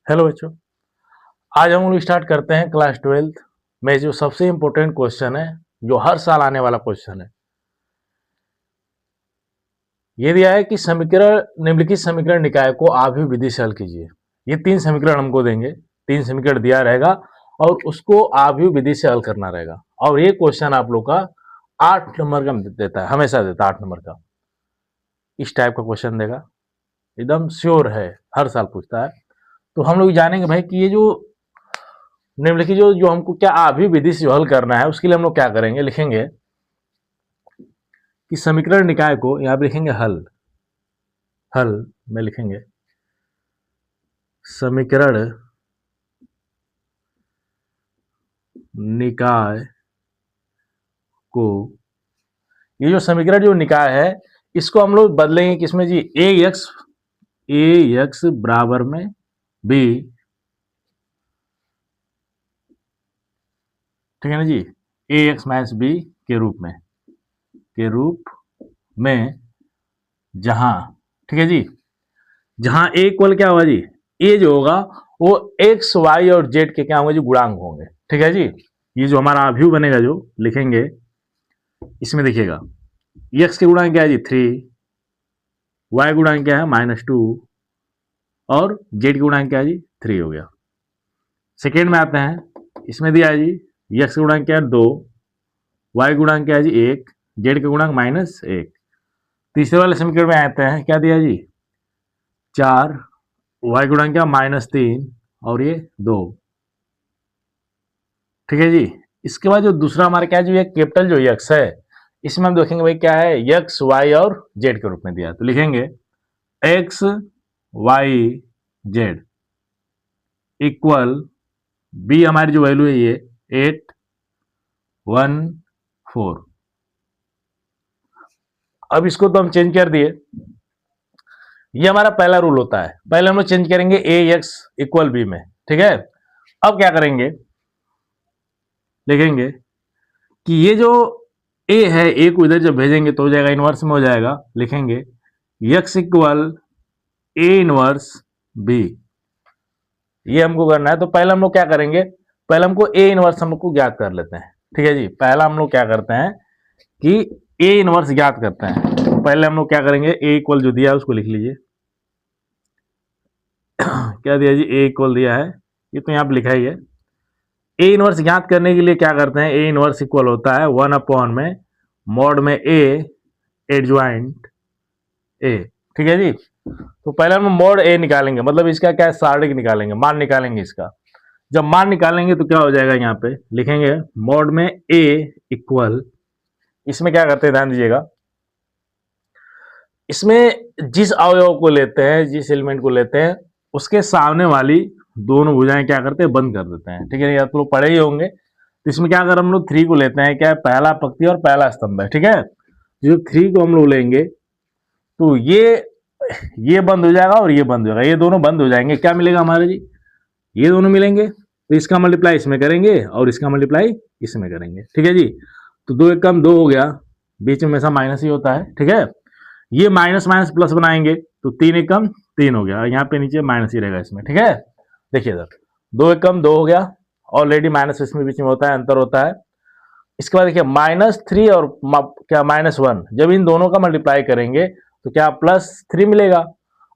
Hello बच्चों, आज हम लोग स्टार्ट करते हैं क्लास 12th में जो सबसे इम्पोर्टेंट क्वेश्चन है, जो हर साल आने वाला क्वेश्चन है। ये दिया है कि समीकरण निम्नलिखित समीकरण निकाय को आव्यूह विधि से हल कीजिए। ये 3 समीकरण हमको देंगे, 3 समीकरण दिया रहेगा और उसको आव्यूह विधि से हल करना रहेगा। और ये क्वेश्चन आप लोग का 8 नंबर का देता है, हमेशा देता है 8 नंबर का। इस टाइप का क्वेश्चन देगा, एकदम श्योर है, हर साल पूछता है। तो हम लोग जानेंगे भाई कि ये जो निम्नलिखित जो हमको क्या आव्यूह विधि से हल करना है, उसके लिए हम लोग क्या करेंगे, लिखेंगे कि समीकरण निकाय को यहाँ पे लिखेंगे हल हल में लिखेंगे समीकरण निकाय को, ये जो समीकरण जो निकाय है इसको हम लोग बदलेंगे किसमें जी, ए एक्स बराबर में बी, ठीक है ना जी, ए एक्स माइनस बी के रूप में जहां, ठीक है जी, जहां ए इक्वल क्या होगा जी, ए जो होगा वो एक्स वाई और जेड के क्या होंगे जी, गुणांक होंगे। ठीक है जी, ये जो हमारा अव्यूह बनेगा जो लिखेंगे इसमें देखिएगा, एक्स के गुणांक क्या है जी 3, वाई गुणांक क्या है -2 और जेड के गुणांक क्या है जी 3 हो गया। सेकेंड में आते हैं, इसमें दिया है जी एक्स के गुणांक क्या है 2, वाई गुणांक क्या है जी 1, जेड के गुणांक -1। तीसरे वाले समीकरण में आते हैं, क्या दिया जी 4, वाई गुणांक क्या -3 और ये 2। ठीक है जी, इसके बाद जो दूसरा हमारा क्या है, जो ये कैपिटल जो एक्स है, इसमें हम देखेंगे भाई क्या है, एक्स वाई और जेड के रूप में दिया है। तो लिखेंगे x y z equal b, हमारी जो वैल्यू है ये 8 1 4। अब इसको तो हम चेंज कर दिए, ये हमारा पहला रूल होता है। पहले हम लोग चेंज करेंगे ए एक्स इक्वल बी में, ठीक है। अब क्या करेंगे, लिखेंगे कि ये जो ए है, ए को इधर जब भेजेंगे तो हो जाएगा इनवर्स में हो जाएगा, लिखेंगे x equal a inverse b. ये हमको करना है, तो पहले हम लोग क्या करेंगे, पहले हमको ए इनवर्स हमको ज्ञात कर लेते हैं। ठीक है जी, पहला हम लोग क्या करते हैं कि ए इनवर्स ज्ञात करते हैं। तो पहले हम लोग क्या करेंगे, ए इक्वल जो दिया है उसको लिख लीजिए। क्या दिया जी, ए इक्वल दिया है, ये तो यहाँ पे लिखा ही है। ए इनवर्स ज्ञात करने के लिए क्या करते हैं, ए इनवर्स इक्वल होता है 1 में मॉड में ए एडजॉइंट ए। ठीक है जी, तो पहले हम मॉड ए निकालेंगे, मतलब इसका क्या है, सारणिक निकालेंगे, मान निकालेंगे इसका। जब मान निकालेंगे तो क्या हो जाएगा, यहाँ पे लिखेंगे मॉड में ए इक्वल, इसमें क्या करते हैं ध्यान दीजिएगा, इसमें जिस अवयव को लेते हैं, जिस एलिमेंट को लेते हैं, उसके सामने वाली दोनों भुजाएं क्या करते हैं, बंद कर देते हैं। ठीक है, या तो लोग पढ़े ही होंगे। तो इसमें क्या अगर हम लोग 3 को लेते हैं, क्या है, पहला पंक्ति और पहला स्तंभ है। ठीक है, जो 3 को हम लोग लेंगे तो ये बंद हो जाएगा और ये बंद हो जाएगा, ये दोनों बंद हो जाएंगे। क्या मिलेगा हमारे जी, ये दोनों मिलेंगे, तो इसका मल्टीप्लाई इसमें करेंगे और इसका मल्टीप्लाई इसमें करेंगे। ठीक है जी, तो 2 एकम 2 हो गया, बीच में हमेशा माइनस ही होता है। ठीक है, ये माइनस माइनस प्लस बनाएंगे तो 3 एकम 3 हो गया, यहाँ पे नीचे माइनस ही रहेगा इसमें। ठीक है, देखिए इधर 2 एकम 2 हो गया, ऑलरेडी माइनस इसमें बीच में होता है, अंतर होता है। इसके बाद देखिए -3 और क्या -1, जब इन दोनों का मल्टीप्लाई करेंगे तो क्या +3 मिलेगा,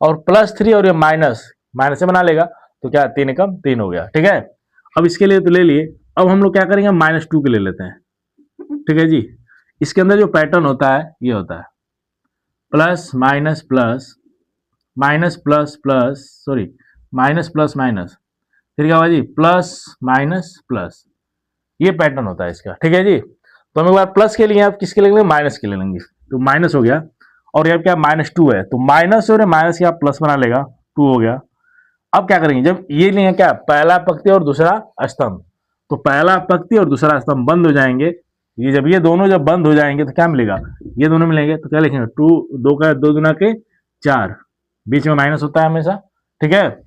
और +3 और ये माइनस माइनस से बना लेगा, तो क्या 3 एकम 3 हो गया। ठीक है, अब इसके लिए तो ले लिए, अब हम लोग क्या करेंगे, -2 के ले लेते हैं। ठीक है जी, इसके अंदर जो पैटर्न होता है ये होता है plus minus plus minus plus plus, sorry minus plus minus, फिर क्या होगा जी प्लस माइनस प्लस, ये पैटर्न होता है इसका। ठीक है जी, तो हम एक बार प्लस के लिए, आप किसके लेंगे, माइनस के ले लेंगे, तो माइनस हो गया, और यहाँ क्या -2 है, तो माइनस और माइनस क्या प्लस बना लेगा, 2 हो गया। अब क्या करेंगे, जब ये लिए क्या, पहला पंक्ति और दूसरा स्तंभ, तो पहला पंक्ति और दूसरा स्तंभ बंद हो जाएंगे। ये जब ये दोनों जब बंद हो जाएंगे तो क्या मिलेगा, ये दोनों मिलेंगे, तो क्या लिखेंगे 2 2 का 2 दुना के 4, बीच में माइनस होता है हमेशा। ठीक है,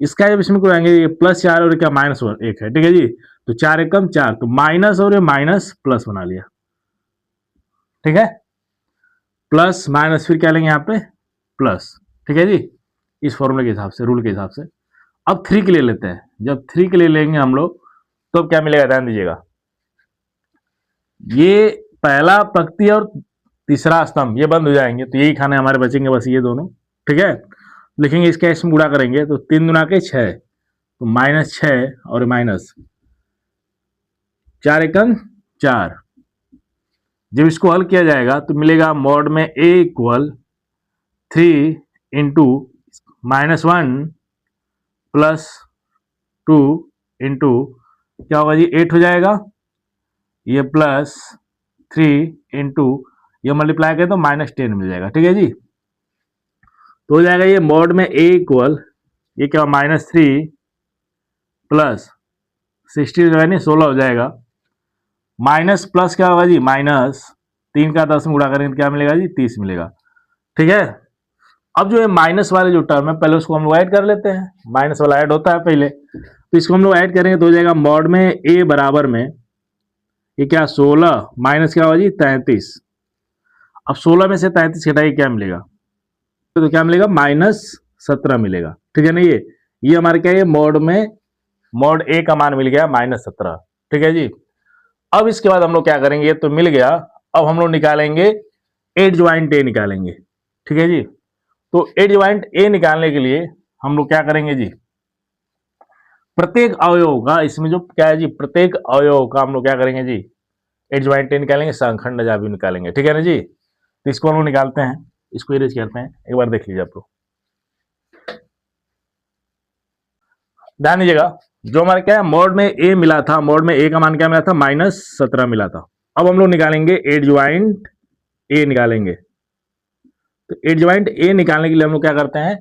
इसका जब इसमें आएंगे, ये +4 और क्या -1 है। ठीक है जी, तो 4 एकम 4, तो माइनस और ये माइनस प्लस बना लिया। ठीक है, प्लस माइनस फिर क्या लेंगे यहाँ पे प्लस। ठीक है जी, इस फॉर्मूले के हिसाब से, रूल के हिसाब से। अब 3 के लिए लेते हैं, जब 3 के लिए लेंगे हम लोग तो क्या मिलेगा, ध्यान दीजिएगा, ये पहला पंक्ति और तीसरा स्तंभ ये बंद हो जाएंगे, तो यही खाने हमारे बचेंगे बस ये दोनों। ठीक है, लिखेंगे इसके इसमें गुणा करेंगे तो 3 दुना के 6, तो -6 और माइनस 4 एकम 4। जब इसको हल किया जाएगा तो मिलेगा मॉड में a equal 3 into -1 plus 2 into क्या होगा जी 8 हो जाएगा, ये प्लस 3 इंटू ये मल्टीप्लाई करें तो -10 मिल जाएगा। ठीक है जी, तो हो जाएगा ये मॉड में a इक्वल ये क्या -3 प्लस 16 16 हो जाएगा, माइनस प्लस क्या होगा जी -3 का 10 में गुणा करेंगे तो क्या मिलेगा जी 30 मिलेगा। ठीक है, अब जो है माइनस वाले जो टर्म है पहले उसको हम लोग ऐड कर लेते हैं, माइनस वाला ऐड होता है पहले, तो इसको हम लोग ऐड करेंगे तो हो जाएगा मॉड में a बराबर में ये क्या 16 माइनस क्या होगा जी 33। अब 16 में से 33 घटाइए क्या मिलेगा, तो क्या मिलेगा -17 मिलेगा। ठीक है ना, ये हमारे क्या है मॉड में मॉड a का मान मिल गया -17। ठीक है जी, अब इसके बाद हम लोग क्या करेंगे, तो मिल गया, अब हम लोग निकालेंगे एडजॉइंट ए निकालेंगे। ठीक है जी, तो एडजॉइंट ए निकालने के लिए हम लोग क्या करेंगे जी, प्रत्येक अवयव का इसमें जो क्या है जी प्रत्येक अवयव का हम लोग क्या करेंगे जी एडजॉइंट ए निकालेंगे, संखंड भी निकालेंगे। ठीक है ना जी, तो इसको हम लोग निकालते हैं, इसको इरेज करते हैं, एक बार देख लीजिए आप लोग, ध्यान दीजिएगा, जो हमारे क्या है मोड में ए मिला था, मोड में ए का मान क्या मिला था -17 मिला था। अब हम लोग निकालेंगे एडजॉइंट ए निकालेंगे, तो एडजॉइंट ए निकालने के लिए हम लोग क्या करते हैं,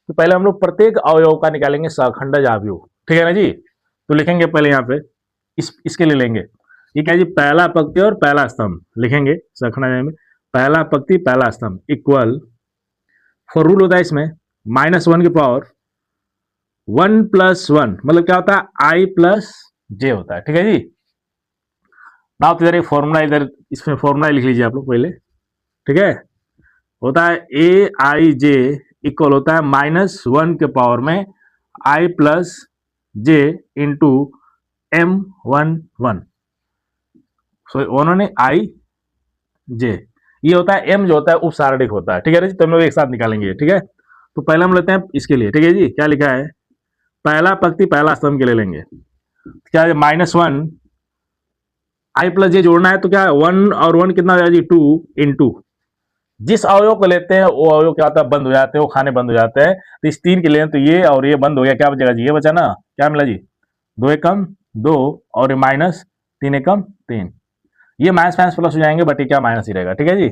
तो पहले हम लोग प्रत्येक अवयव का निकालेंगे सहखंडज अवयव। ठीक है ना जी, तो लिखेंगे पहले यहाँ पे इसके लिए लेंगे, ये क्या जी पहला पंक्ति और पहला स्तंभ लिखेंगे सहखंडज में, पहला पंक्ति पहला स्तंभ इक्वल, फॉर रूल होता है इसमें -1 की पावर 1 + 1 मतलब क्या होता है i + j होता है। ठीक है जी, ना तो इधर एक फॉर्मूला, इधर इसमें फॉर्मूला लिख लीजिए आप लोग पहले। ठीक है, होता है aij इक्वल होता है -1 के पावर में i + j इंटू m11, सो उन्होंने i j, ये होता है m जो होता है उपसारणिक होता है। ठीक है जी, तो हम लोग एक साथ निकालेंगे। ठीक है, तो पहले हम लेते हैं इसके लिए। ठीक है जी, क्या लिखा है, पहला पंक्ति पहला स्तंभ के लिए लेंगे, क्या है -1 i + j जोड़ना है, तो क्या है 1 और 1 कितना हो जाएगा जी 2 इंटू जिस अवयव को लेते हैं वो अवयव क्या होता है बंद हो जाते हैं, वो खाने बंद हो जाते हैं, तो इस 3 के लिए तो ये और ये बंद हो गया, क्या बचेगा जी ये बचा ना, क्या मिला जी 2 एकम 2 और ये -3 एकम 3, ये माइनस माइनस प्लस हो जाएंगे बट ये क्या माइनस ही रहेगा। ठीक है जी,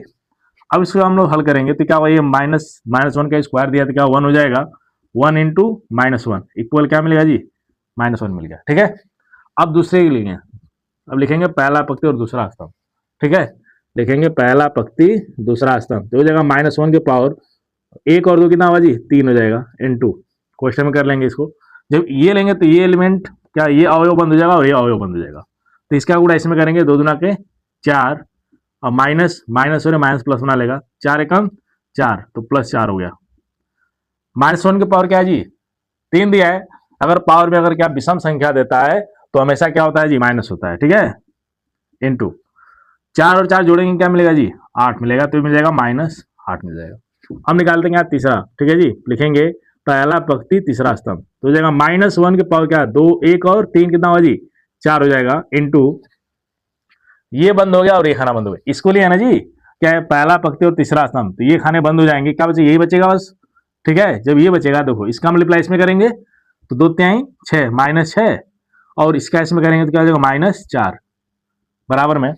अब इसको हम लोग हल करेंगे तो क्या होगा, ये -1 का स्क्वायर दिया तो क्या 1 हो जाएगा, 1 इंटू -1 इक्वल क्या मिलेगा जी -1 मिल गया। ठीक है, अब दूसरे के लिए अब लिखेंगे पहला पंक्ति और दूसरा स्तंभ। ठीक है, लिखेंगे पहला पंक्ति दूसरा स्तंभ, तो हो जाएगा -1 के पावर 1 और 2 कितना होगा जी 3 हो जाएगा इनटू, क्वेश्चन में कर लेंगे इसको, जब ये लेंगे तो ये एलिमेंट क्या ये अवयव बंद हो जाएगा और ये अवयव बंद हो जाएगा, तो इसका गुणा इसमें करेंगे 2 दुना के 4 और माइनस माइनस हो माइनस प्लस बना लेगा, 4 एकम 4 तो +4 हो गया, -1 के पावर क्या है जी 3 दिया है, अगर पावर में अगर क्या विषम संख्या देता है तो हमेशा क्या होता है जी माइनस होता है। ठीक है, इनटू 4 और 4 जोड़ेंगे क्या मिलेगा जी 8 मिलेगा, तो मिल जाएगा -8 मिल जाएगा। अब निकालते हैं तीसरा। ठीक है जी, लिखेंगे पहला पंक्ति तीसरा स्तंभ, तो हो जाएगा -1 के पावर क्या 2 1 और 3 कितना होगा जी 4 हो जाएगा इनटू ये बंद हो गया और ये खाना बंद हो गया, इसको लिया ना जी क्या है पहला पंक्ति और तीसरा स्तंभ, तो ये खाने बंद हो जाएंगे, क्या बचेगा यही बचेगा बस। ठीक है, जब ये बचेगा देखो इसका मल्टीप्लाई इसमें करेंगे तो 2 तिहाई 6 -6 और इसका इसमें करेंगे तो क्या हो जाएगा -4 बराबर में,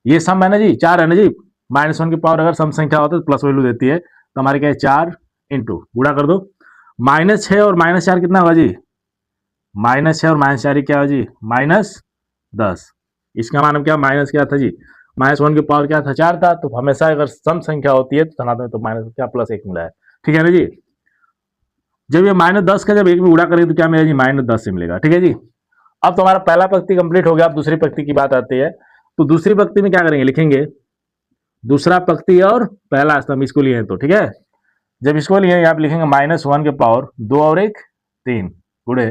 ये सम है ना जी 4 है ना जी, -1 की पावर अगर सम संख्या होता है तो प्लस वैल्यू देती है, तो हमारे क्या है 4 इंटू गुणा कर दो, -6 और -4 कितना होगा जी -6 और -4 क्या होगा जी -10, इसका मान क्या माइनस क्या था जी -1 की पावर क्या था 4 था, तो हमेशा अगर सम संख्या होती है तो धनात्मक तो माइनस क्या +1 मिला है। ठीक है ना जी, जब ये -10 का जब 1 में गुणा करेंगे तो क्या मिलेगा जी -10 से मिलेगा। ठीक है जी, अब तो हमारा पहला पंक्ति कंप्लीट हो गया, अब दूसरी पंक्ति की बात आती है, तो दूसरी पंक्ति में क्या करेंगे, लिखेंगे दूसरा पंक्ति और पहला स्तंभ इसको लिए हैं, तो ठीक है जब इसको लिए आप लिखेंगे -1 के पावर 2 और 1 3 गुड़े,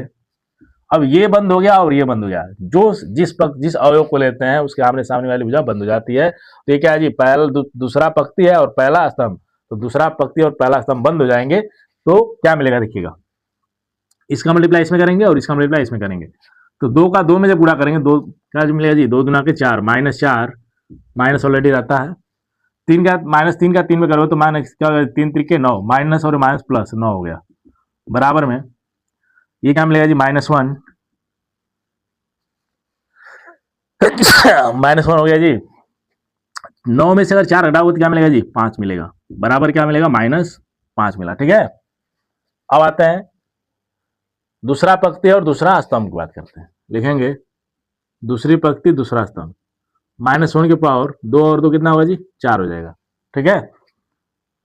अब ये बंद हो गया और ये बंद हो गया, जो जिस अवयव को लेते हैं उसके आमने सामने वाली भुजा बंद हो जाती है। तो ये क्या है जी, पहला दूसरा पंक्ति है और पहला स्तंभ, तो दूसरा पंक्ति और पहला स्तंभ बंद हो जाएंगे, तो क्या मिलेगा देखिएगा, इसका मल्टीप्लाई इसमें करेंगे और इसका मल्टीप्लाई इसमें करेंगे, तो 2 का 2 में जब गुणा करेंगे, 2 क्या मिलेगा जी, 2 दुना के 4, -4, माइनस ऑलरेडी रहता है, 3 का -3 का 3 में करोगे तो माइनस क्या होगा, 3 त्रिके 9, माइनस और माइनस प्लस 9 हो गया, बराबर में ये क्या मिलेगा जी, -1, -1 हो गया जी, 9 में से अगर 4 घटाओगे तो क्या मिलेगा जी, 5 मिलेगा, बराबर क्या मिलेगा, -5 मिला। ठीक है, अब आते हैं दूसरा पंक्ति और दूसरा स्तंभ की बात करते हैं, लिखेंगे दूसरी पंक्ति दूसरा स्तंभ, -1 की पावर 2 और 2 कितना होगा जी, 4 हो जाएगा। ठीक है,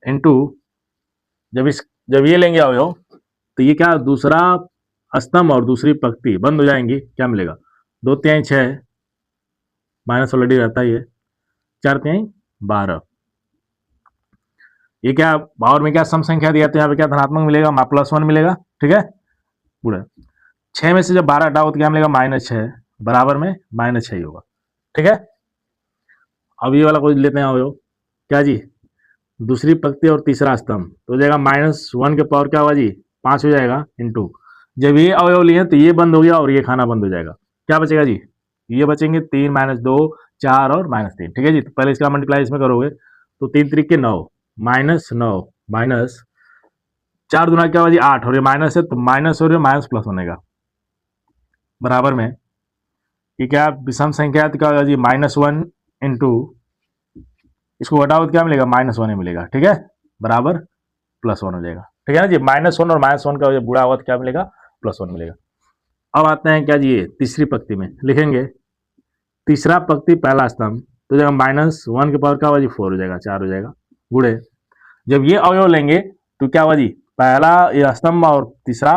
इनटू जब ये लेंगे अवयव तो ये क्या, दूसरा स्तंभ और दूसरी पंक्ति बंद हो जाएंगी, क्या मिलेगा, 2 तिहाई 6, माइनस ऑलरेडी रहता ही है, 4 तिहाई 12, ये क्या पावर में क्या सम संख्या दिया तो यहाँ पे क्या धनात्मक मिलेगा, +1 मिलेगा। ठीक है, पूरा 6 में से जब 12 हटाओ तो क्या मिलेगा, -6, बराबर में -6 होगा। ठीक है, अब ये वाला कोई लेते हैं अवयव, क्या जी, दूसरी पंक्ति और तीसरा स्तंभ, तो हो जाएगा -1 के पावर क्या होगा जी, 5 हो जाएगा, इनटू जब ये अवयव लिए तो ये बंद हो गया और ये खाना बंद हो जाएगा, क्या बचेगा जी, ये बचेंगे 3 -2 4 और -3। ठीक है जी, तो पहले इसका मल्टीप्लाई इसमें करोगे तो 3 त्रिके 9, -9 माइनस 4 दुना क्या होगा जी 8, और ये माइनस है तो माइनस और माइनस प्लस बनेगा, बराबर में ये क्या विषम संख्या है तो क्या होगा जी, -1 इंटू इसको घटाओ तो क्या मिलेगा, -1 ही मिलेगा। ठीक है, बराबर +1 हो जाएगा। ठीक है ना जी, -1 और -1 का जब गुणा होगा तो क्या मिलेगा, +1 मिलेगा। अब आते हैं क्या जी, ये तीसरी पंक्ति में लिखेंगे तीसरा पंक्ति पहला स्तंभ, तो जब -1 के पावर क्या होगा जी, 4 हो जाएगा, 4 हो जाएगा, गुणे जब ये अवयव लेंगे तो क्या होगा जी, पहला ये स्तंभ और तीसरा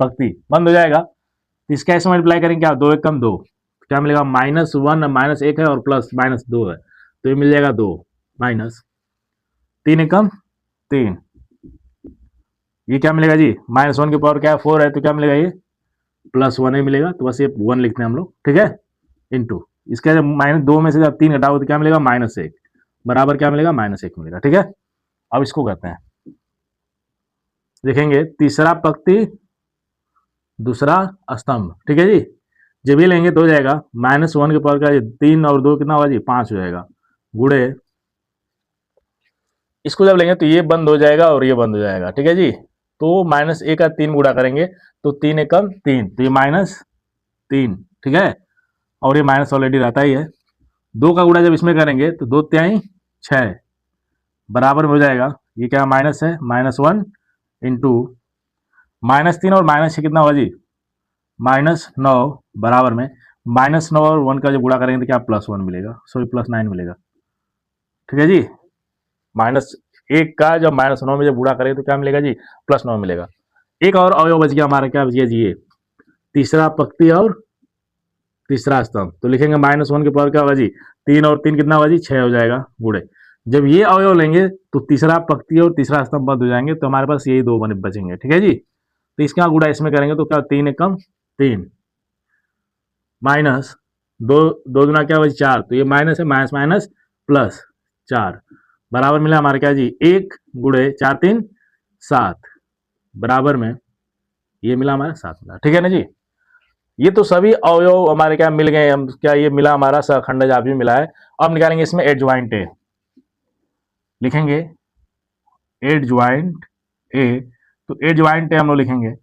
पंक्ति बंद हो जाएगा, तो इसका ऐसे मल्टीप्लाई करेंगे, क्या 2 1 2, क्या मिलेगा, -1 -1 है और प्लस -2 है, तो ये मिल जाएगा 2, माइनस 3 1 3, ये क्या मिलेगा जी, -1 की पावर क्या है 4 है, तो क्या मिलेगा, ये +1 ही मिलेगा, तो बस ये 1 लिखते हैं हम लोग। ठीक है, इंटू इसका जब -2 में से जब 3 घटाओ तो क्या मिलेगा, -1, बराबर क्या मिलेगा, -1 मिलेगा। ठीक है, अब इसको करते हैं, देखेंगे तीसरा पंक्ति दूसरा स्तंभ। ठीक है जी, जब ये लेंगे तो हो जाएगा -1 के पावर का 3 और 2 कितना होगा जी, 5 हो जाएगा, गुणे इसको जब लेंगे तो ये बंद हो जाएगा और ये बंद हो जाएगा। ठीक है जी, तो -1 का 3 गुणा करेंगे तो 3 एकम 3, तो ये -3। ठीक है, और ये माइनस ऑलरेडी रहता ही है, 2 का गुणा जब इसमें करेंगे तो 2 तिहाई 6, बराबर में हो जाएगा, ये क्या माइनस है, -1 इंटू -3 और -6 कितना होगा जी, -9, बराबर में -9 और 1 का जब गुणा करेंगे तो क्या +1 मिलेगा, सॉरी +9 मिलेगा। ठीक है जी, -1 का जब -9 में जब गुणा करेंगे तो क्या मिलेगा जी, +9 मिलेगा। एक और अवयव बच गया हमारा, क्या बच गया जी, ये तीसरा पंक्ति और तीसरा स्तंभ, तो लिखेंगे -1 के पावर क्या होगा जी, 3 और 3 कितना होगा जी, 6 हो जाएगा, गुणे जब ये अवयव लेंगे तो तीसरा पंक्ति और तीसरा स्तंभ बंद हो जाएंगे, तो हमारे पास यही 2 बचेंगे। ठीक है जी, तो इसका गुणा इसमें करेंगे तो क्या 3 एकम 3, माइनस 2 2 दुना क्या होगा 4, तो ये माइनस है, माइनस माइनस प्लस 4, बराबर मिला हमारे क्या जी, 1 गुणे 4 3 7, बराबर में ये मिला हमारा 7 मिला। ठीक है ना जी, ये तो सभी अवयव हमारे क्या मिल गए, हम क्या ये मिला हमारा सहखंड भी मिला है। अब निकालेंगे इसमें एडजॉइंट ए, लिखेंगे एडजॉइंट ए, तो एडजॉइंट ए हम लोग लिखेंगे,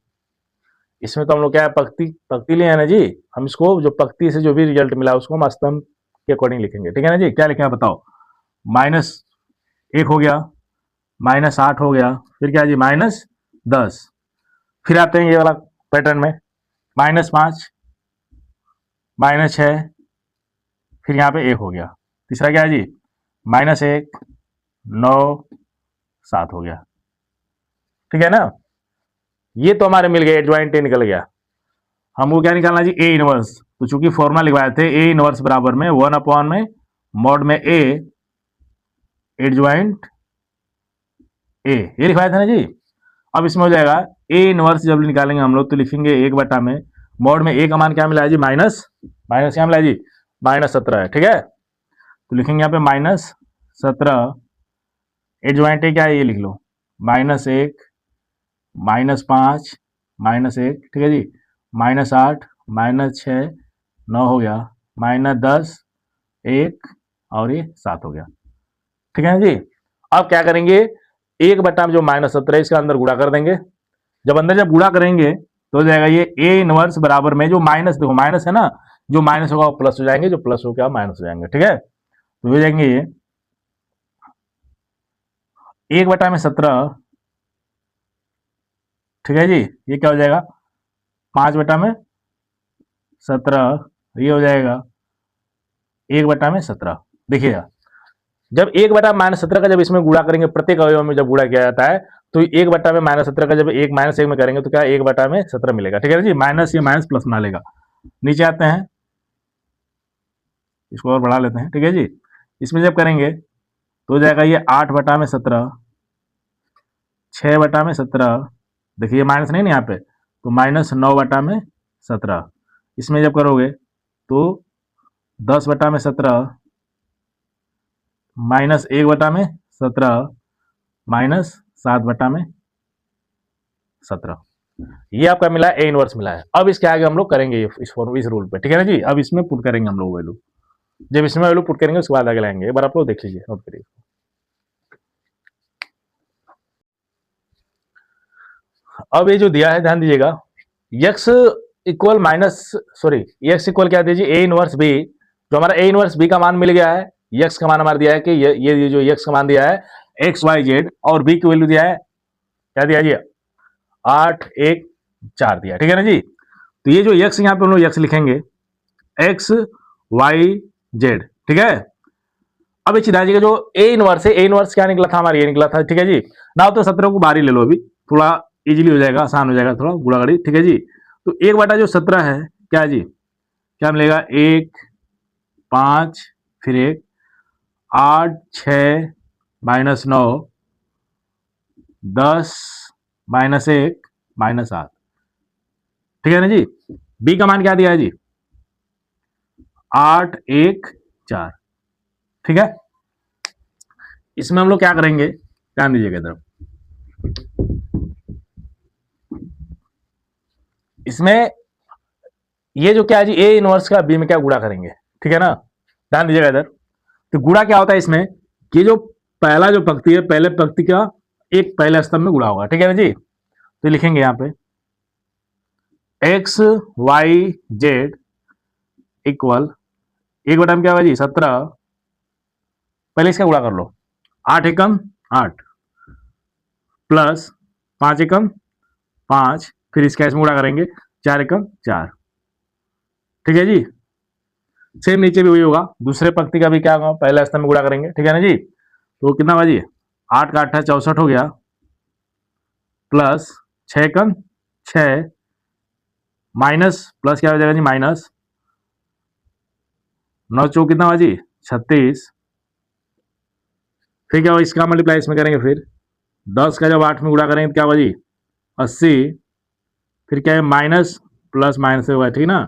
इसमें तो हम लोग क्या है पंक्ति लिए है ना जी, हम इसको जो पंक्ति से जो भी रिजल्ट मिला उसको हम स्तंभ के अकॉर्डिंग लिखेंगे। ठीक है ना जी, क्या लिखे हैं बताओ, -1 हो गया, -8 हो गया, फिर क्या जी -10, फिर आते हैं ये वाला पैटर्न में -5 -6, फिर यहाँ पे 1 हो गया, तीसरा क्या है जी -1 9 7 हो गया। ठीक है ना, ये तो हमारे मिल गए, एडजॉइंट ए निकल गया। हमको क्या निकालना जी, ए इनवर्स, तो चूंकि फॉर्मूला लिखवाए थे ए इनवर्स बराबर में 1 में मॉड में ए एडजॉइंट ए, ये लिखवाया था ना जी। अब इसमें हो जाएगा ए इनवर्स जब निकालेंगे हम लोग तो लिखेंगे 1 में मॉड में ए का मान क्या मिला है जी, माइनस माइनस क्या मिला है जी, -17 है। ठीक है, तो लिखेंगे यहाँ पे -17, एडजॉइंट क्या है ये लिख लो, -1 -5 -1, ठीक है जी, -8 -6 9 हो गया, -10 1 और ये 7 हो गया। ठीक है जी, अब क्या करेंगे, 1 में जो -17 इसका अंदर गुणा कर देंगे। जब अंदर जब गुणा करेंगे तो हो जाएगा ये ए इनवर्स बराबर में जो माइनस, देखो माइनस है ना, जो माइनस होगा वो प्लस हो जाएंगे, जो प्लस हो गया माइनस हो जाएंगे। ठीक है, तो हो जाएंगे ये 1/17, ठीक है जी, ये क्या हो जाएगा 5/17, ये हो जाएगा 1/17। देखिएगा, जब 1/-17 का जब इसमें गुणा करेंगे, प्रत्येक अवयव में जब गुणा किया जाता है तो 1/-17 का जब 1 -1 में करेंगे तो क्या 1/17 मिलेगा। ठीक है जी, माइनस ये माइनस प्लस बना लेगा। नीचे आते हैं, इसको और बढ़ा लेते हैं। ठीक है जी, इसमें जब करेंगे तो हो जाएगा ये 8/17, 6/17, देखिए माइनस नहीं ना यहाँ पे, तो -9/17। इसमें जब करोगे तो 10/17, -1/17, -7/17, ये आपका मिला है, ए इनवर्स मिला है। अब इसके आगे हम लोग करेंगे इस रूल पे। ठीक है ना जी, अब इसमें पुट करेंगे हम लोग वैल्यू, जब इसमें वैल्यू पुट करेंगे उसके बाद आगे लाएंगे। एक बार आप लोग देख लीजिए, नोट करिए। अब ये जो दिया है ध्यान दीजिएगा, x इक्वल क्या दीजिए, ए इनवर्स बी। जो हमारा ए इनवर्स बी का मान मिल गया है, x का मान हमारा दिया है कि ये जो x का मान दिया है XYZ, और b की वैल्यू दिया है, क्या दिया जी 8 1 4 दिया। ठीक है ना जी, तो ये जो x यहाँ पे हम लोग x लिखेंगे XYZ। ठीक है, अब एक चीज ध्यान, जो ए इनवर्स है, ए इनवर्स क्या निकला था हमारा, ये निकला था। ठीक है जी, ना तो 17 को बाहर ही ले लो, अभी थोड़ा इजीली हो जाएगा, आसान हो जाएगा थोड़ा गुणागढ़ी। ठीक है जी, तो 1/17 है क्या जी, क्या मिलेगा 1 5 फिर 1 8 6 -9 10 -1 -8। ठीक है ना जी, बी का मान क्या दिया है जी 8 1 4। ठीक है, इसमें हम लोग क्या करेंगे, ध्यान दीजिएगा इधर, इसमें ये जो क्या है जी ए इनवर्स का बी में क्या गुणा करेंगे। ठीक है ना, ध्यान दीजिएगा इधर, तो गुणा क्या होता है इसमें कि जो पहला जो पंक्ति है, पहले पंक्ति का एक पहले स्तंभ में गुणा होगा। ठीक है ना जी, तो लिखेंगे यहाँ पे XYZ इक्वल 1 में क्या होगा जी 17, पहले इसका गुणा कर लो, 8 एकम 8 प्लस 5 एकम 5, फिर इसका इसमें गुणा करेंगे 4 एकम 4। ठीक है जी, सेम नीचे भी वही होगा, दूसरे पंक्ति का भी क्या होगा, पहला स्तंभ में गुणा करेंगे। ठीक है ना जी, तो कितना हुआ जी 8 का 8 64 हो गया, प्लस 6 कम 6 माइनस प्लस क्या हो जाएगा जी माइनस 9 चौक कितना हुआ जी 36, फिर क्या हुआ इसका मल्टीप्लाई इसमें करेंगे, फिर 10 का जब 8 में गुणा करेंगे तो क्या हुआ जी 80, फिर क्या है माइनस प्लस माइनस से होगा। ठीक ना,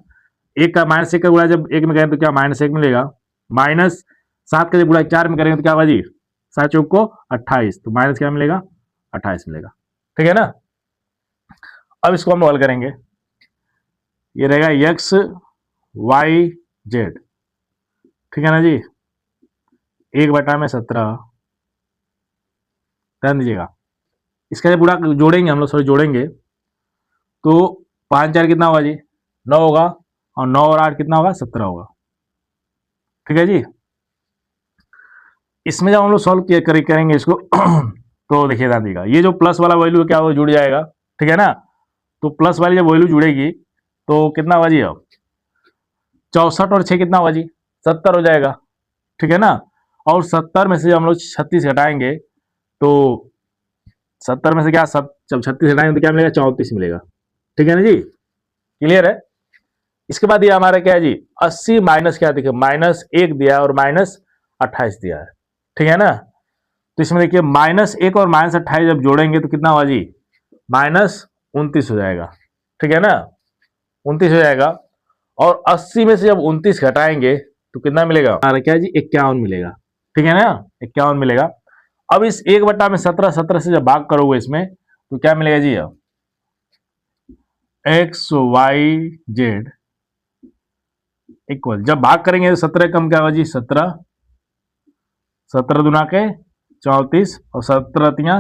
एक का -1 का गुणा जब 1 में करेंगे तो क्या -1 मिलेगा, -7 का जब गुणा 4 में करेंगे तो क्या होगा जी 7 चौक को 28, तो माइनस क्या मिलेगा 28 मिलेगा। ठीक है ना, अब इसको हम हल करेंगे, ये रहेगा XYZ। ठीक है ना जी, 1/17, ध्यान दीजिएगा, इसका जब गुणा जोड़ेंगे हम लोग, सॉरी जोड़ेंगे तो 5 4 कितना होगा जी 9 होगा, और 9 और 8 कितना होगा 17 होगा। ठीक है जी, इसमें जब हम लोग सॉल्व करेंगे इसको तो देखिए ध्यान दीजिएगा, ये जो प्लस वाला वैल्यू क्या वो जुड़ जाएगा। ठीक है ना, तो प्लस वाली जब वैल्यू जुड़ेगी तो कितना होगा जी अब 64 और 6 कितना होगा जी 70 हो जाएगा। ठीक है ना, और 70 में से हम लोग 36 घटाएंगे तो 70 में से क्या सब जब 36 हटाएंगे तो क्या मिलेगा 34 मिलेगा। ठीक है ना जी, क्लियर है। इसके बाद ये हमारा क्या है जी 80 माइनस क्या देखिए -1 दिया और -28 दिया है। ठीक है ना, तो इसमें देखिए -1 और -28 जब जोड़ेंगे तो कितना हुआ जी 29 हो जाएगा, ठीक है ना, 29 हो जाएगा। और 80 में से जब 29 घटाएंगे तो कितना मिलेगा, क्या है जी, 51 मिलेगा, ठीक है ना, 51 मिलेगा। अब इस 1/17, 17 से जब भाग करोगे इसमें तो क्या मिलेगा जी, अब एक्स वाई जेड इक्वल, जब भाग करेंगे तो 17 कम क्या होगा जी, 17, 17 दुना के 34 और 17 तिया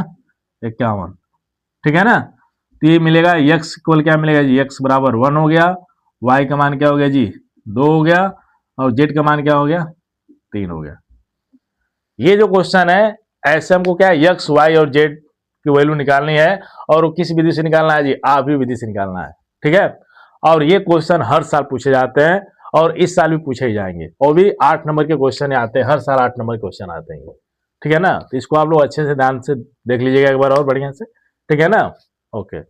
51, ठीक है ना। तो ये मिलेगा x इक्वल क्या मिलेगा जी, x बराबर 1 हो गया, y का मान क्या हो गया जी 2 हो गया, और z का मान क्या हो गया 3 हो गया। ये जो क्वेश्चन है ऐसे हमको क्या है x y और z की वैल्यू निकालनी है, और किस विधि से निकालना है जी, आधी विधि से निकालना है, ठीक है। और ये क्वेश्चन हर साल पूछे जाते हैं और इस साल भी पूछे ही जाएंगे, और भी 8 नंबर के क्वेश्चन आते हैं, हर साल 8 नंबर के क्वेश्चन आते हैं, ठीक है ना। तो इसको आप लोग अच्छे से ध्यान से देख लीजिएगा एक बार और बढ़िया से, ठीक है ना। ओके।